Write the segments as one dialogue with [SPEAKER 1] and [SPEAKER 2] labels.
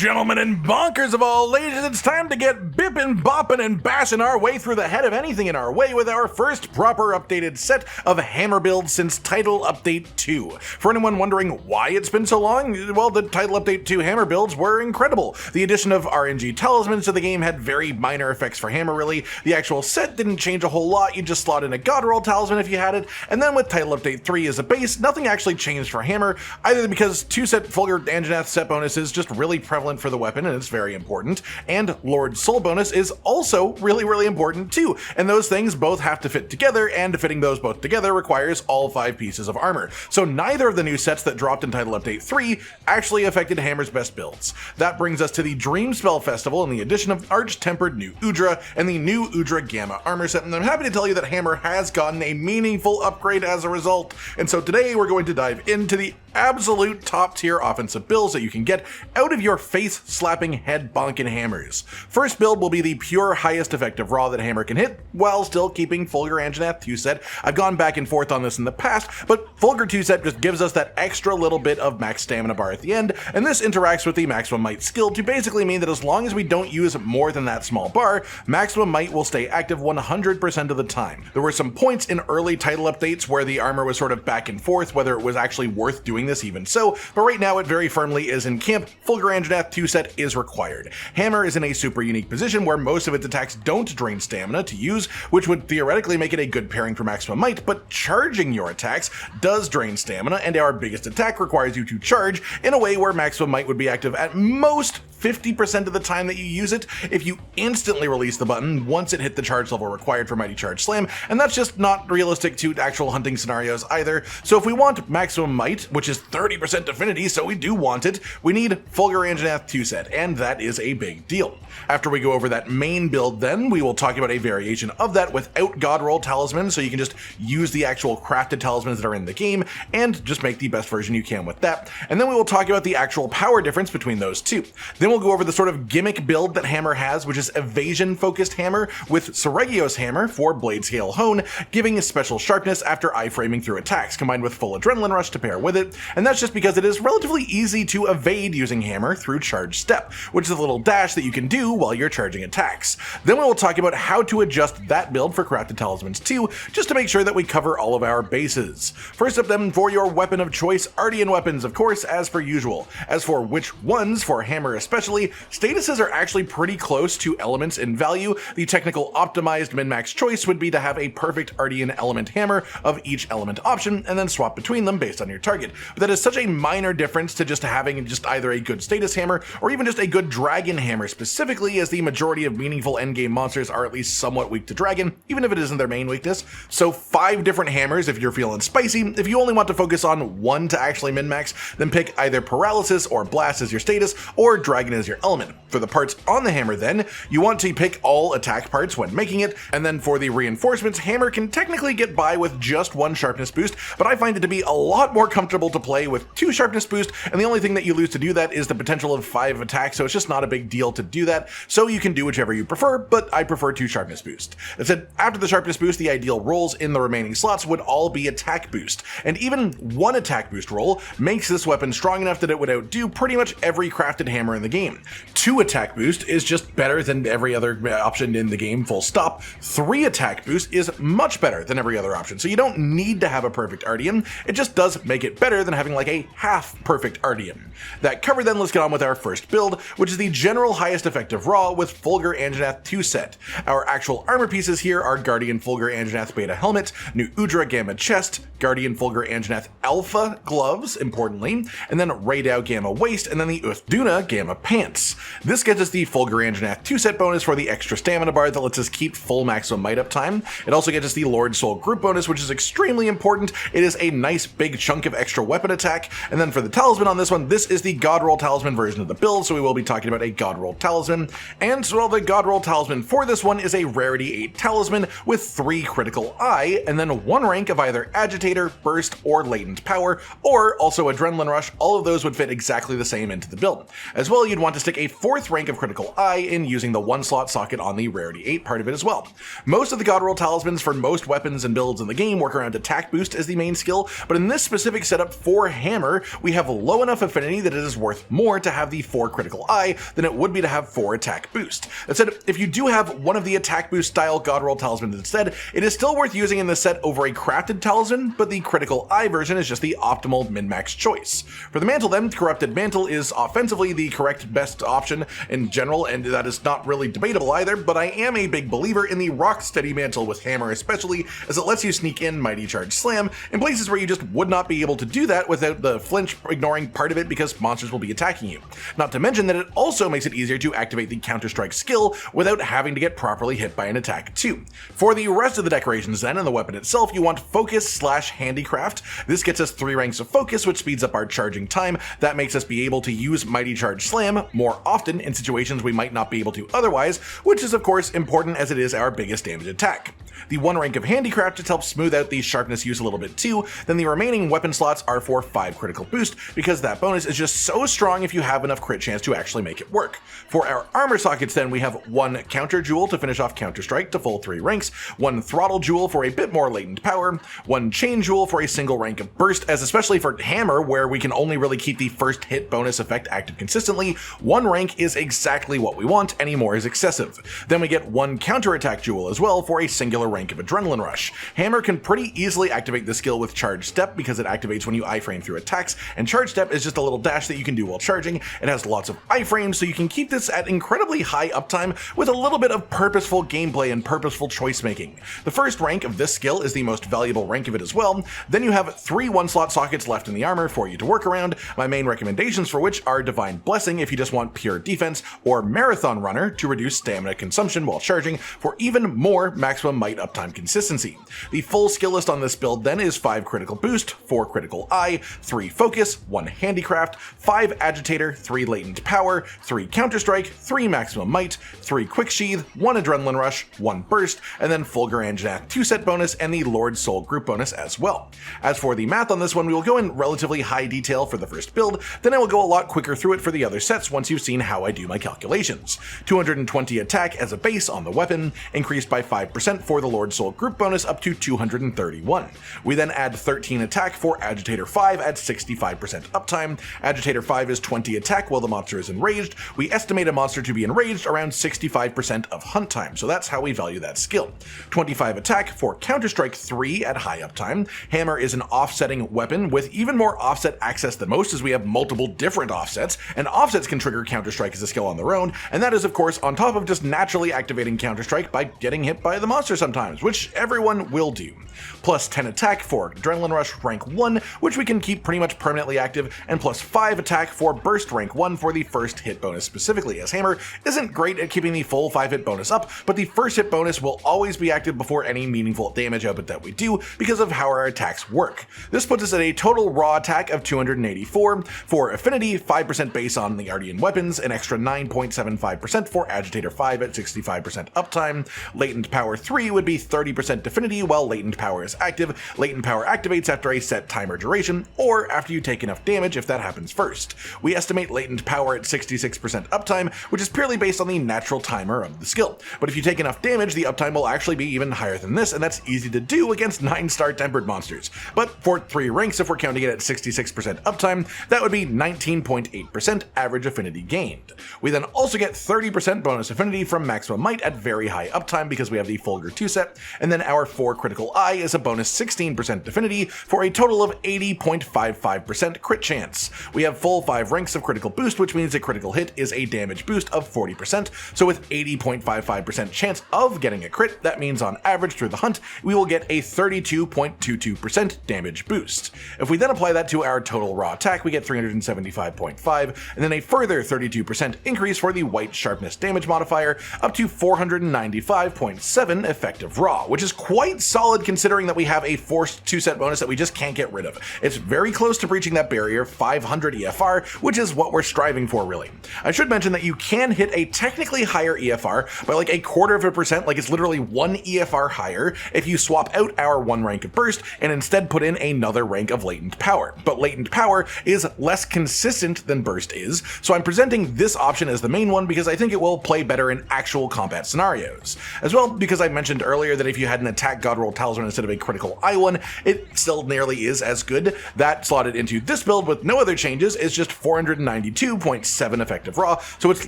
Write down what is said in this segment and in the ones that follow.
[SPEAKER 1] gentlemen, and bonkers of all ages, it's time to get bippin', boppin', and bassin' our way through the head of anything in our way with our first proper updated set of hammer builds since Title Update 2. For anyone wondering why it's been so long, well, the Title Update 2 hammer builds were incredible. The addition of RNG talismans to the game had very minor effects for hammer, really. The actual set didn't change a whole lot, you just slot in a god roll talisman if you had it, and then with Title Update 3 as a base, nothing actually changed for hammer, either because 2-set Fulgur Anjanath set bonus is just really prevalent for the weapon and it's very important, and Lord Soul bonus is also really important too, and those things both have to fit together, and fitting those both together requires all 5 pieces of armor. So neither of the new sets that dropped in Title Update 3 actually affected Hammer's best builds. That brings us to the Dream Spell Festival and the addition of Arch Nu Udra and the new Udra Gamma armor set, and I'm happy to tell you that Hammer has gotten a meaningful upgrade as a result. And so today we're going to dive into the absolute top tier offensive builds that you can get out of your face slapping head bonkin' hammers. First build will be the pure highest effective raw that Hammer can hit while still keeping Fulgur Anjanath 2-set. I've gone back and forth on this in the past, but Fulgur 2-set just gives us that extra little bit of max stamina bar at the end, and this interacts with the maximum might skill to basically mean that as long as we don't use more than that small bar, maximum might will stay active 100% of the time. There were some points in early title updates where the armor was sort of back and forth whether it was actually worth doing this even so, but right now it very firmly is in camp. Fulgur Anjanath 2-set is required. Hammer is in a super unique position where most of its attacks don't drain stamina to use, which would theoretically make it a good pairing for maximum might, but charging your attacks does drain stamina, and our biggest attack requires you to charge in a way where maximum might would be active at most 50% of the time that you use it if you instantly release the button once it hit the charge level required for Mighty Charge Slam, and that's just not realistic to actual hunting scenarios either. So if we want maximum might, which is 30% affinity, so we do want it, we need Fulgur Anjanath 2-set, and that is a big deal. After we go over that main build then, we will talk about a variation of that without God Roll Talisman, so you can just use the actual crafted talismans that are in the game and just make the best version you can with that. And then we will talk about the actual power difference between those two. Then we'll go over the sort of gimmick build that Hammer has, which is evasion focused hammer with Seregios hammer for blade scale hone, giving special sharpness after iframing through attacks, combined with full adrenaline rush to pair with it, and that's just because it is relatively easy to evade using hammer through charge step, which is a little dash that you can do while you're charging attacks. Then we will talk about how to adjust that build for crafted talismans too, just to make sure that we cover all of our bases. First up then, for your weapon of choice, Artian weapons, of course, as per usual. As for which ones, for hammer especially, statuses are actually pretty close to elements in value. The technical optimized min-max choice would be to have a perfect Artian element hammer of each element option and then swap between them based on your target. But that is such a minor difference to just having just either a good status hammer or even just a good dragon hammer specifically, as the majority of meaningful endgame monsters are at least somewhat weak to dragon, even if it isn't their main weakness. So 5 different hammers if you're feeling spicy. If you only want to focus on one to actually min-max, then pick either paralysis or blast as your status or dragon as your element. For the parts on the hammer then, you want to pick all attack parts when making it, and then for the reinforcements, hammer can technically get by with just 1 sharpness boost, but I find it to be a lot more comfortable to play with 2 sharpness boost, and the only thing that you lose to do that is the potential of 5 attacks, so it's just not a big deal to do that, so you can do whichever you prefer, but I prefer 2 sharpness boost. That said, after the sharpness boost, the ideal rolls in the remaining slots would all be attack boost, and even 1 attack boost roll makes this weapon strong enough that it would outdo pretty much every crafted hammer in the game. 2 attack boost is just better than every other option in the game, full stop. 3 attack boost is much better than every other option, so you don't need to have a perfect Artian, it just does make it better than having like a half perfect Artian. That covered then, let's get on with our first build, which is the general highest effective raw with Fulgur Anjanath 2-set. Our actual armor pieces here are Guardian Fulgur Anjanath Beta Helmet, Nu Udra Gamma Chest, Guardian Fulgur Anjanath Alpha Gloves, importantly, and then Raidao Gamma Waist, and then the Duna Gamma Pants. This gets us the Fulgur Anjanath 2-set bonus for the extra stamina bar that lets us keep full maximum might uptime. It also gets us the Lord Soul group bonus, which is extremely important. It is a nice big chunk of extra weapon attack, and then for the talisman on this one, this is the God Roll Talisman version of the build, so we will be talking about a God Roll Talisman, and well, the God Roll Talisman for this one is a Rarity 8 Talisman with 3 critical eye, and then 1 rank of either Agitator, Burst, or Latent Power, or also Adrenaline Rush. All of those would fit exactly the same into the build. As well, you'd want to stick a 4th rank of critical eye in using the 1-slot socket on the rarity 8 part of it as well. Most of the god roll talismans for most weapons and builds in the game work around attack boost as the main skill, but in this specific setup for hammer, we have low enough affinity that it is worth more to have the 4 critical eye than it would be to have 4 attack boost. That said, if you do have one of the attack boost style god roll talismans instead, it is still worth using in this set over a crafted talisman, but the critical eye version is just the optimal min-max choice. For the mantle then, corrupted mantle is offensively the correct best option in general, and that is not really debatable either, but I am a big believer in the rock steady mantle with hammer especially, as it lets you sneak in mighty charge slam in places where you just would not be able to do that without the flinch ignoring part of it because monsters will be attacking you. Not to mention that it also makes it easier to activate the counter-strike skill without having to get properly hit by an attack too. For the rest of the decorations then, and the weapon itself, you want focus/handicraft. This gets us 3 ranks of focus, which speeds up our charging time. That makes us be able to use mighty charge slam more often in situations we might not be able to otherwise, which is of course important as it is our biggest damage attack. The 1 rank of handicraft just helps smooth out the sharpness use a little bit too. Then the remaining weapon slots are for 5 critical boost, because that bonus is just so strong if you have enough crit chance to actually make it work. For our armor sockets then, we have 1 counter jewel to finish off counter strike to full 3 ranks, 1 throttle jewel for a bit more latent power, 1 chain jewel for a single rank of burst, as especially for hammer where we can only really keep the first hit bonus effect active consistently, 1 rank is exactly what we want, any more is excessive. Then we get 1 counter attack jewel as well for a singular rank of adrenaline rush. Hammer can pretty easily activate the skill with charge step because it activates when you iframe through attacks, and charge step is just a little dash that you can do while charging. It has lots of iframes, so you can keep this at incredibly high uptime with a little bit of purposeful gameplay and purposeful choice making. The first rank of this skill is the most valuable rank of it as well. Then you have 3 1-slot sockets left in the armor for you to work around, my main recommendations for which are Divine Blessing if you just want pure defense, or Marathon Runner to reduce stamina consumption while charging for even more maximum might uptime consistency. The full skill list on this build then is 5 critical boost, 4 critical eye, 3 focus, 1 handicraft, 5 agitator, 3 latent power, 3 counter strike, 3 maximum might, 3 quick sheath, 1 adrenaline rush, 1 burst, and then Fulgur Anjanath 2-set bonus and the Lord Soul group bonus as well. As for the math on this one, we will go in relatively high detail for the first build, then I will go a lot quicker through it for the other sets once you've seen how I do my calculations. 220 attack as a base on the weapon, increased by 5% for the Lord Soul group bonus up to 231. We then add 13 attack for Agitator 5 at 65% uptime. Agitator 5 is 20 attack while the monster is enraged. We estimate a monster to be enraged around 65% of hunt time, so that's how we value that skill. 25 attack for Counter-Strike 3 at high uptime. Hammer is an offsetting weapon with even more offset access than most, as we have multiple different offsets, and offsets can trigger Counter-Strike as a skill on their own, and that is of course on top of just naturally activating Counter-Strike by getting hit by the monster sometimes, which everyone will do. Plus 10 attack for Adrenaline Rush rank 1, which we can keep pretty much permanently active, and plus 5 attack for Burst rank 1 for the first hit bonus specifically, as Hammer isn't great at keeping the full 5 hit bonus up, but the first hit bonus will always be active before any meaningful damage output that we do because of how our attacks work. This puts us at a total raw attack of 284, for affinity 5% base on the Artian weapons, an extra 9.75% for Agitator 5 at 65% uptime, latent power 3 would be 30% affinity while latent power is active. Latent power activates after a set time or duration, or after you take enough damage if that happens first. We estimate latent power at 66% uptime, which is purely based on the natural timer of the skill. But if you take enough damage, the uptime will actually be even higher than this, and that's easy to do against 9-star tempered monsters. But for 3 ranks, if we're counting it at 66% uptime, that would be 19.8% average affinity gained. We then also get 30% bonus affinity from maximum might at very high uptime because we have the Fulgur 2-set, and then our 4 critical eye is a bonus 16% affinity for a total of 80.55% crit chance. We have full 5 ranks of critical boost, which means a critical hit is a damage boost of 40%, so with 80.55% chance of getting a crit, that means on average through the hunt, we will get a 32.22% damage boost. If we then apply that to our total raw attack, we get 375.5, and then a further 32% increase for the white sharpness damage modifier, up to 495.7 effective effective raw, which is quite solid considering that we have a forced 2-set bonus that we just can't get rid of. It's very close to breaching that barrier, 500 EFR, which is what we're striving for really. I should mention that you can hit a technically higher EFR by like 0.25%, like it's literally 1 EFR higher if you swap out our 1 rank of burst and instead put in another rank of latent power. But latent power is less consistent than burst is, so I'm presenting this option as the main one because I think it will play better in actual combat scenarios. As well, because I mentioned earlier that if you had an attack god roll talisman instead of a critical eye one, it still nearly is as good. That slotted into this build with no other changes is just 492.7 effective raw, so it's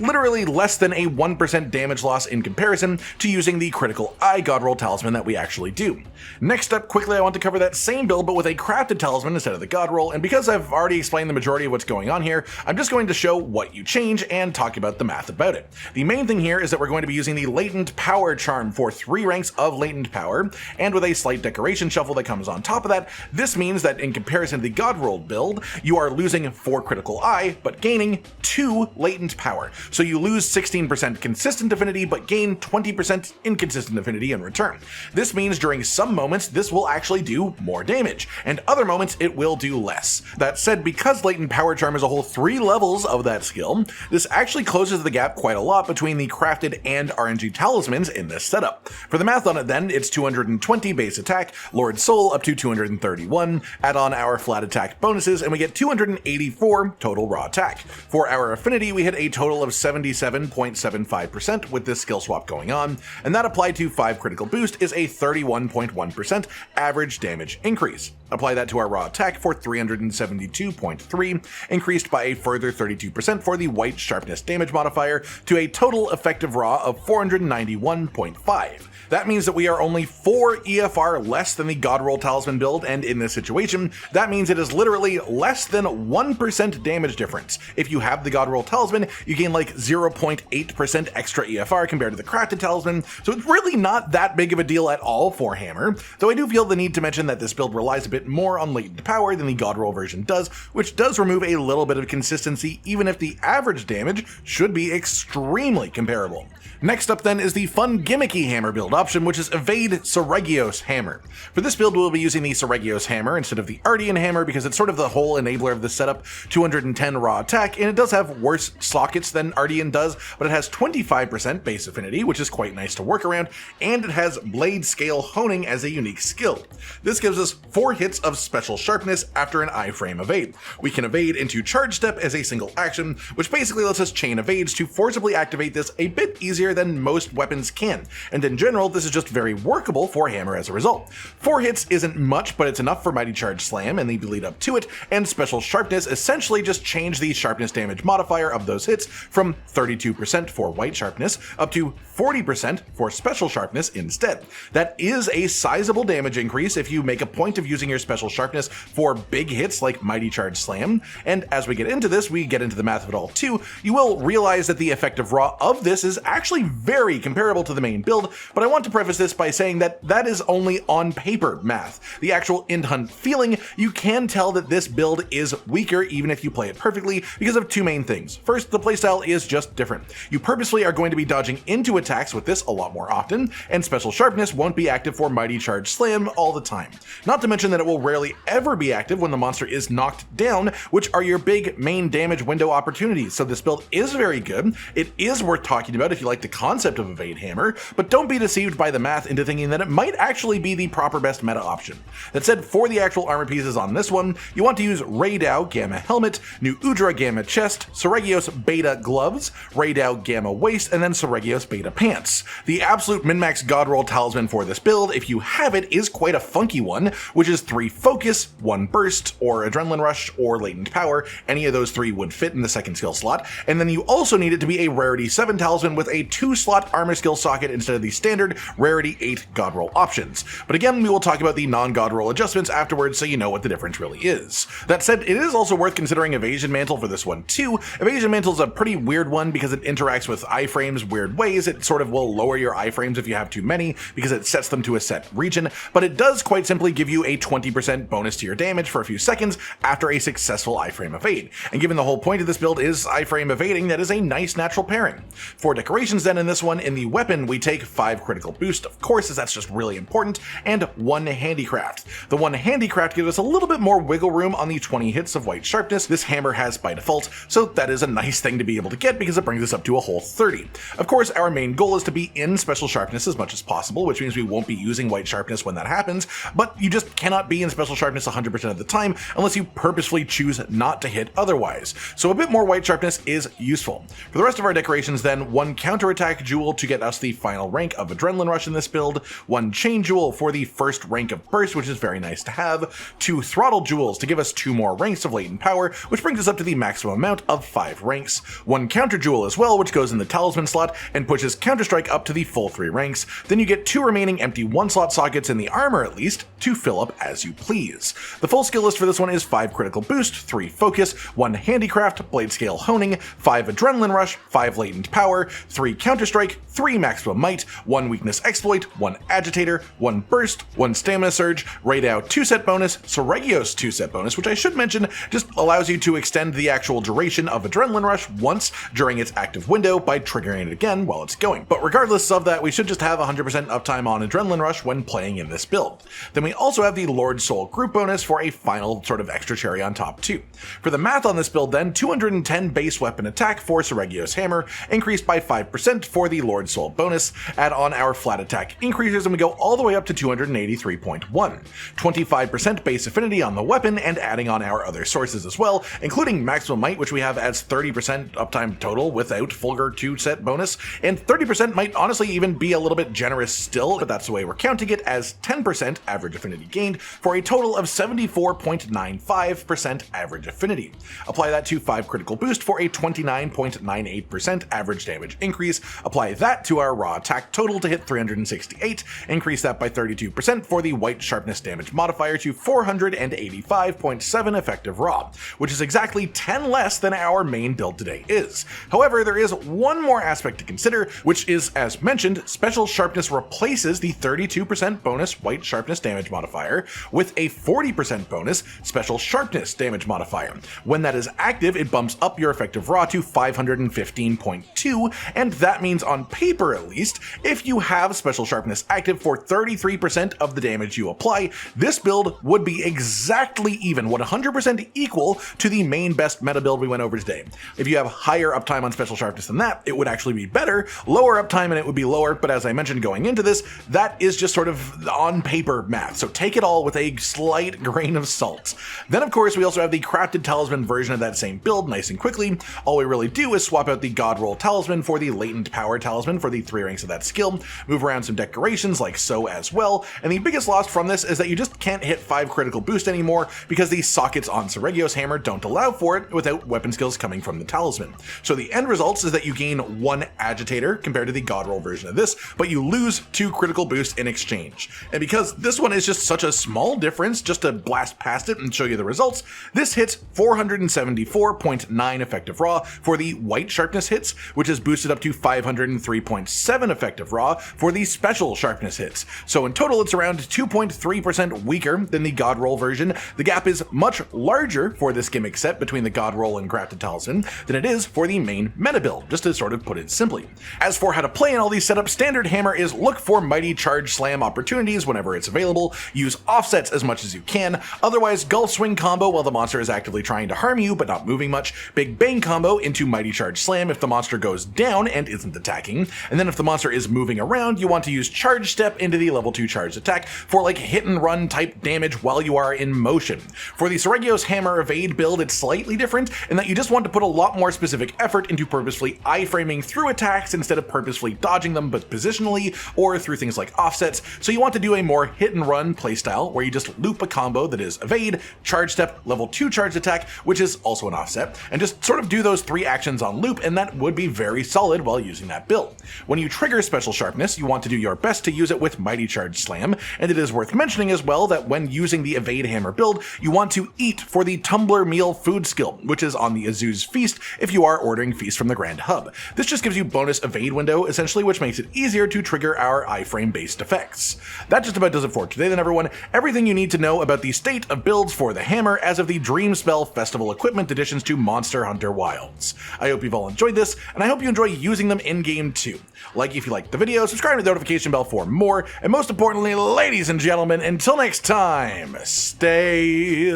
[SPEAKER 1] literally less than a 1% damage loss in comparison to using the critical eye god roll talisman that we actually do. Next up, quickly I want to cover that same build but with a crafted talisman instead of the god roll, and because I've already explained the majority of what's going on here, I'm just going to show what you change and talk about the math about it. The main thing here is that we're going to be using the latent power charm for 3 ranks of latent power, and with a slight decoration shuffle that comes on top of that, this means that in comparison to the god roll build, you are losing 4 critical eye, but gaining 2 latent power. So you lose 16% consistent affinity, but gain 20% inconsistent affinity in return. This means during some moments, this will actually do more damage, and other moments it will do less. That said, because latent power charm is a whole 3 levels of that skill, this actually closes the gap quite a lot between the crafted and RNG talismans in this setup. For the math on it then, it's 220 base attack, Lord Soul up to 231, add on our flat attack bonuses, and we get 284 total raw attack. For our affinity, we hit a total of 77.75% with this skill swap going on, and that applied to 5 critical boost is a 31.1% average damage increase. Apply that to our raw attack for 372.3, increased by a further 32% for the white sharpness damage modifier to a total effective raw of 491.5. That means that we are only 4 EFR less than the god roll talisman build, and in this situation, that means it is literally less than 1% damage difference. If you have the god roll talisman, you gain like 0.8% extra EFR compared to the crafted talisman, so it's really not that big of a deal at all for Hammer, though I do feel the need to mention that this build relies a bit more on latent power than the god roll version does, which does remove a little bit of consistency even if the average damage should be extremely comparable. Next up then is the fun gimmicky hammer build option, which is Evade Seregios Hammer. For this build we'll be using the Seregios Hammer instead of the Artian Hammer because it's sort of the whole enabler of the setup, 210 raw attack, and it does have worse sockets than Artian does, but it has 25% base affinity, which is quite nice to work around, and it has blade scale honing as a unique skill. This gives us 4 hits of special sharpness after an iframe evade. We can evade into charge step as a single action, which basically lets us chain evades to forcibly activate this a bit easier than most weapons can, and in general this is just very workable for Hammer as a result. 4 hits isn't much, but it's enough for Mighty Charge Slam and the lead up to it, and Special Sharpness essentially just change the sharpness damage modifier of those hits from 32% for white sharpness up to 40% for special sharpness instead. That is a sizable damage increase if you make a point of using your special sharpness for big hits like Mighty Charge Slam, and as we get into this, we get into the math of it all too, you will realize that the effective raw of this is actually very comparable to the main build, but I want to preface this by saying that that is only on paper math. The actual end hunt feeling, you can tell that this build is weaker even if you play it perfectly because of 2 main things. First, the playstyle is just different. You purposely are going to be dodging into attacks with this a lot more often, and special sharpness won't be active for Mighty Charge Slam all the time. Not to mention that it will rarely ever be active when the monster is knocked down, which are your big main damage window opportunities, so this build is very good. It is worth talking about if you like the concept of Evade Hammer, but don't be deceived by the math into thinking that it might actually be the proper best meta option. That said, for the actual armor pieces on this one, you want to use Seregios Gamma Helmet, Nu Udra Gamma Chest, Seregios Beta Gloves, Seregios Gamma Waist, and then Seregios Beta Pants. The absolute min-max god roll talisman for this build, if you have it, is quite a funky one, which is 3 focus, 1 burst, or adrenaline rush, or latent power. Any of those 3 would fit in the second skill slot, and then you also need it to be a rarity 7 talisman with a 2-slot armor skill socket instead of the standard rarity 8 god roll options. But again, we will talk about the non-god roll adjustments afterwards so you know what the difference really is. That said, it is also worth considering Evasion Mantle for this one too. Evasion Mantle is a pretty weird one because it interacts with iframes weird ways. It sort of will lower your iframes if you have too many because it sets them to a set region, but it does quite simply give you a 20% 20% bonus to your damage for a few seconds after a successful iframe evade. And given the whole point of this build is iframe evading, that is a nice natural pairing. For decorations then in this one, in the weapon we take 5 critical boost, of course, as that's just really important, and 1 handicraft. The 1 handicraft gives us a little bit more wiggle room on the 20 hits of white sharpness this hammer has by default, so that is a nice thing to be able to get because it brings us up to a whole 30. Of course, our main goal is to be in special sharpness as much as possible, which means we won't be using white sharpness when that happens, but you just cannot be in special sharpness 100% of the time unless you purposefully choose not to hit otherwise. So a bit more white sharpness is useful. For the rest of our decorations then, 1 counterattack jewel to get us the final rank of Adrenaline Rush in this build, 1 chain jewel for the first rank of Burst, which is very nice to have, 2 throttle jewels to give us 2 more ranks of latent power, which brings us up to the maximum amount of 5 ranks, 1 counter jewel as well, which goes in the Talisman slot and pushes Counter Strike up to the full 3 ranks. Then you get 2 remaining empty 1-slot sockets in the armor at least to fill up as you please. The full skill list for this one is 5 critical boost, 3 focus, 1 handicraft, blade scale honing, 5 adrenaline rush, 5 latent power, 3 counter strike, 3 maximum might, 1 weakness exploit, 1 agitator, 1 burst, 1 stamina surge, raid out 2-set bonus, Seregios 2-set bonus, which I should mention just allows you to extend the actual duration of adrenaline rush once during its active window by triggering it again while it's going. But regardless of that, we should just have 100% uptime on adrenaline rush when playing in this build. Then we also have the Lord Soul group bonus for a final sort of extra cherry on top too. For the math on this build then, 210 base weapon attack for Seregios hammer, increased by 5% for the Lord Soul bonus, add on our flat attack increases and we go all the way up to 283.1. 25% base affinity on the weapon and adding on our other sources as well, including maximum might, which we have as 30% uptime total without Fulgur 2-set bonus, and 30% might honestly even be a little bit generous still, but that's the way we're counting it, as 10% average affinity gained for a total of 74.95% average affinity. Apply that to 5 critical boost for a 29.98% average damage increase, apply that to our raw attack total to hit 368, increase that by 32% for the white sharpness damage modifier to 485.7 effective raw, which is exactly 10 less than our main build today is. However, there is one more aspect to consider, which is, as mentioned, special sharpness replaces the 32% bonus white sharpness damage modifier with a 40% bonus special sharpness damage modifier. When that is active, it bumps up your effective raw to 515.2, and that means on paper at least, if you have special sharpness active for 33% of the damage you apply, this build would be exactly even, 100% equal to the main best meta build we went over today. If you have higher uptime on special sharpness than that, it would actually be better, lower uptime and it would be lower, but as I mentioned going into this, that is just sort of on paper math, so take it all with a slight grain of salt. Then of course we also have the crafted talisman version of that same build nice and quickly. All we really do is swap out the God Roll talisman for the latent power talisman for the 3 ranks of that skill, move around some decorations like so as well, and the biggest loss from this is that you just can't hit 5 critical boost anymore because the sockets on Seregios hammer don't allow for it without weapon skills coming from the talisman. So the end results is that you gain 1 agitator compared to the God Roll version of this, but you lose 2 critical boosts in exchange. And because this one is just such a small difference, just to blast past it and show you the results, this hits 474.9 effective raw for the white sharpness hits, which is boosted up to 503.7 effective raw for the special sharpness hits. So in total it's around 2.3% weaker than the God Roll version. The gap is much larger for this gimmick set between the God Roll and crafted talisman than it is for the main meta build, just to sort of put it simply. As for how to play in all these setups, standard hammer is look for mighty charge slam opportunities whenever it's available, use offsets as much as you can, otherwise gulf swing combo while the monster is actively trying to harm you but not moving much, big bang combo into mighty charge slam if the monster goes down and isn't attacking, and then if the monster is moving around, you want to use charge step into the level 2 charged attack for like hit and run type damage while you are in motion. For the Seregios hammer evade build, it's slightly different in that you just want to put a lot more specific effort into purposefully iframing through attacks instead of purposefully dodging them but positionally or through things like offsets, so you want to do a more hit and run playstyle where you just loop a combo that is evade, charge step, level 2 charged attack, which is also an offset, and just sort of do those 3 actions on loop, and that would be very solid while using that build. When you trigger special sharpness, you want to do your best to use it with mighty charge slam, and it is worth mentioning as well that when using the evade hammer build, you want to eat for the tumbler meal food skill, which is on the Azuz feast if you are ordering feast from the Grand Hub. This just gives you bonus evade window essentially, which makes it easier to trigger our iframe based effects. That just about does it for today then everyone. Every everything you need to know about the state of builds for the hammer as of the Dreamspell Festival equipment additions to Monster Hunter Wilds. I hope you've all enjoyed this, and I hope you enjoy using them in-game too. Like if you liked the video, subscribe to the notification bell for more, and most importantly, ladies and gentlemen, until next time, stay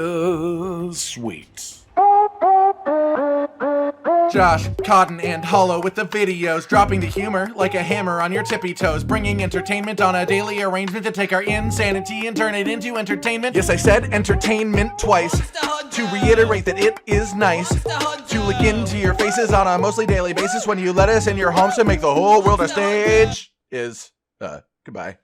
[SPEAKER 1] sweet.
[SPEAKER 2] Josh, Cotton, and Hollow with the videos, dropping the humor like a hammer on your tippy toes, bringing entertainment on a daily arrangement to take our insanity and turn it into entertainment. Yes, I said entertainment twice, to reiterate that it is nice to look into your faces on a mostly daily basis when you let us in your homes to make the whole world a stage. Goodbye.